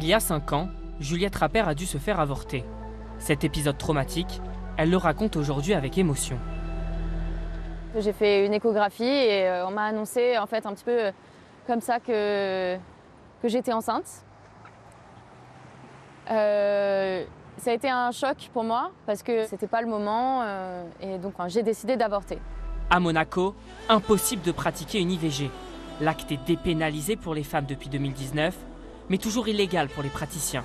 Il y a 5 ans, Juliette Rapper a dû se faire avorter. Cet épisode traumatique, elle le raconte aujourd'hui avec émotion. J'ai fait une échographie et on m'a annoncé en fait un petit peu comme ça que j'étais enceinte. Ça a été un choc pour moi parce que c'était pas le moment et donc j'ai décidé d'avorter. À Monaco, impossible de pratiquer une IVG. L'acte est dépénalisé pour les femmes depuis 2019, mais toujours illégal pour les praticiens.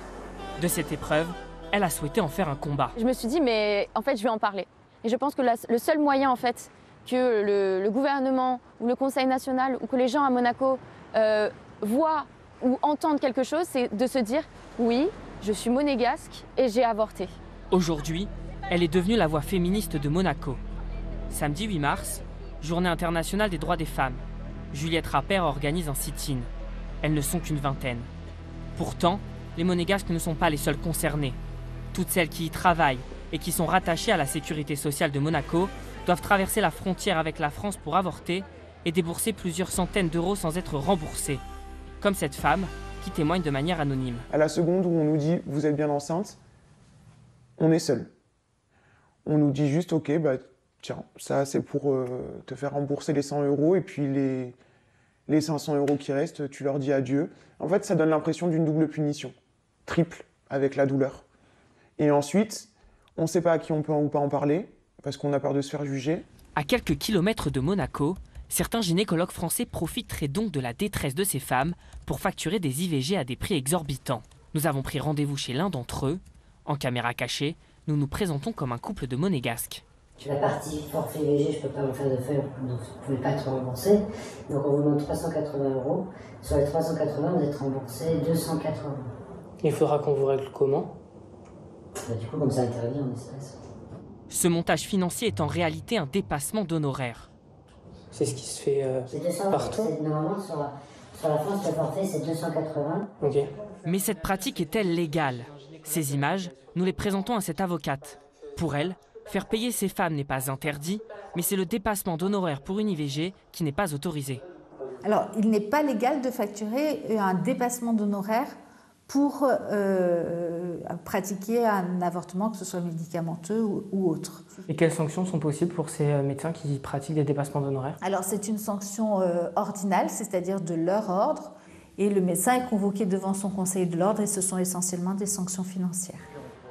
De cette épreuve, elle a souhaité en faire un combat. Je me suis dit mais en fait je vais en parler. Et je pense que le seul moyen en fait que le gouvernement ou le Conseil national ou que les gens à Monaco voient ou entendent quelque chose, c'est de se dire oui, je suis monégasque et j'ai avorté. Aujourd'hui, elle est devenue la voix féministe de Monaco. Samedi 8 mars, journée internationale des droits des femmes. Juliette Rapper organise un sit-in. Elles ne sont qu'une vingtaine. Pourtant, les monégasques ne sont pas les seules concernées. Toutes celles qui y travaillent et qui sont rattachées à la sécurité sociale de Monaco doivent traverser la frontière avec la France pour avorter et débourser plusieurs centaines d'euros sans être remboursées. Comme cette femme qui témoigne de manière anonyme. À la seconde où on nous dit « vous êtes bien enceinte », on est seul. On nous dit juste « ok, bah tiens, ça c'est pour te faire rembourser les 100 euros et puis les 500 euros qui restent, tu leur dis adieu ». En fait, ça donne l'impression d'une double punition, triple avec la douleur. Et ensuite, on ne sait pas à qui on peut ou pas en parler, parce qu'on a peur de se faire juger. À quelques kilomètres de Monaco, certains gynécologues français profiteraient donc de la détresse de ces femmes pour facturer des IVG à des prix exorbitants. Nous avons pris rendez-vous chez l'un d'entre eux. En caméra cachée, nous nous présentons comme un couple de monégasques. Sur la partie forfait IVG, je ne peux pas vous faire de feuille, donc vous ne pouvez pas être remboursé. Donc on vous demande 380 euros. Sur les 380, vous êtes remboursé 280. Il faudra qu'on vous règle comment ? Du coup, comme ça interdit en espèces. Ce montage financier est en réalité un dépassement d'honoraires. C'est ce qui se fait partout. Normalement, sur la France, le forfait, c'est 280. Ok. Mais cette pratique est-elle légale ? Ces images, nous les présentons à cette avocate. Pour elle, faire payer ces femmes n'est pas interdit, mais c'est le dépassement d'honoraires pour une IVG qui n'est pas autorisé. Alors, il n'est pas légal de facturer un dépassement d'honoraires pour pratiquer un avortement, que ce soit médicamenteux ou autre. Et quelles sanctions sont possibles pour ces médecins qui pratiquent des dépassements d'honoraires ? Alors c'est une sanction ordinale, c'est-à-dire de leur ordre, et le médecin est convoqué devant son conseil de l'ordre et ce sont essentiellement des sanctions financières.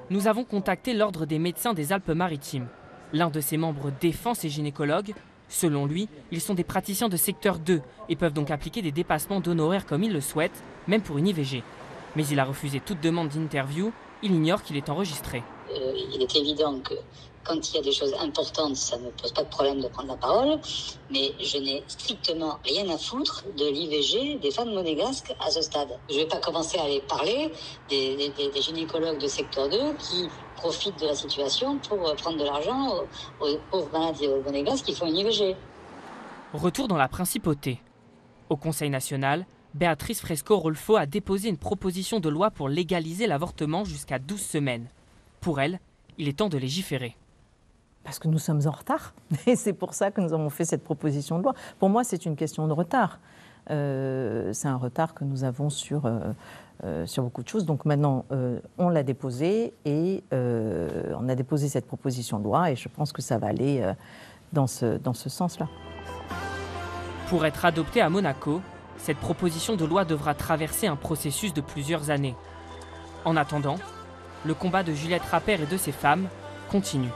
Nous avons contacté l'Ordre des médecins des Alpes-Maritimes. L'un de ses membres défend ces gynécologues. Selon lui, ils sont des praticiens de secteur 2 et peuvent donc appliquer des dépassements d'honoraires comme ils le souhaitent, même pour une IVG. Mais il a refusé toute demande d'interview, il ignore qu'il est enregistré. Il est évident que quand il y a des choses importantes, ça ne pose pas de problème de prendre la parole, mais je n'ai strictement rien à foutre de l'IVG des femmes monégasques à ce stade. Je ne vais pas commencer à aller parler des gynécologues de secteur 2 qui profitent de la situation pour prendre de l'argent aux pauvres malades et aux monégasques qui font une IVG. Retour dans la principauté. Au Conseil national, Béatrice Fresco-Rolfo a déposé une proposition de loi pour légaliser l'avortement jusqu'à 12 semaines. Pour elle, il est temps de légiférer. Parce que nous sommes en retard. Et c'est pour ça que nous avons fait cette proposition de loi. Pour moi, c'est une question de retard. C'est un retard que nous avons sur beaucoup de choses. Donc maintenant, on l'a déposé et on a déposé cette proposition de loi et je pense que ça va aller dans ce sens-là. Pour être adoptée à Monaco, cette proposition de loi devra traverser un processus de plusieurs années. En attendant, le combat de Juliette Rapper et de ses femmes continue.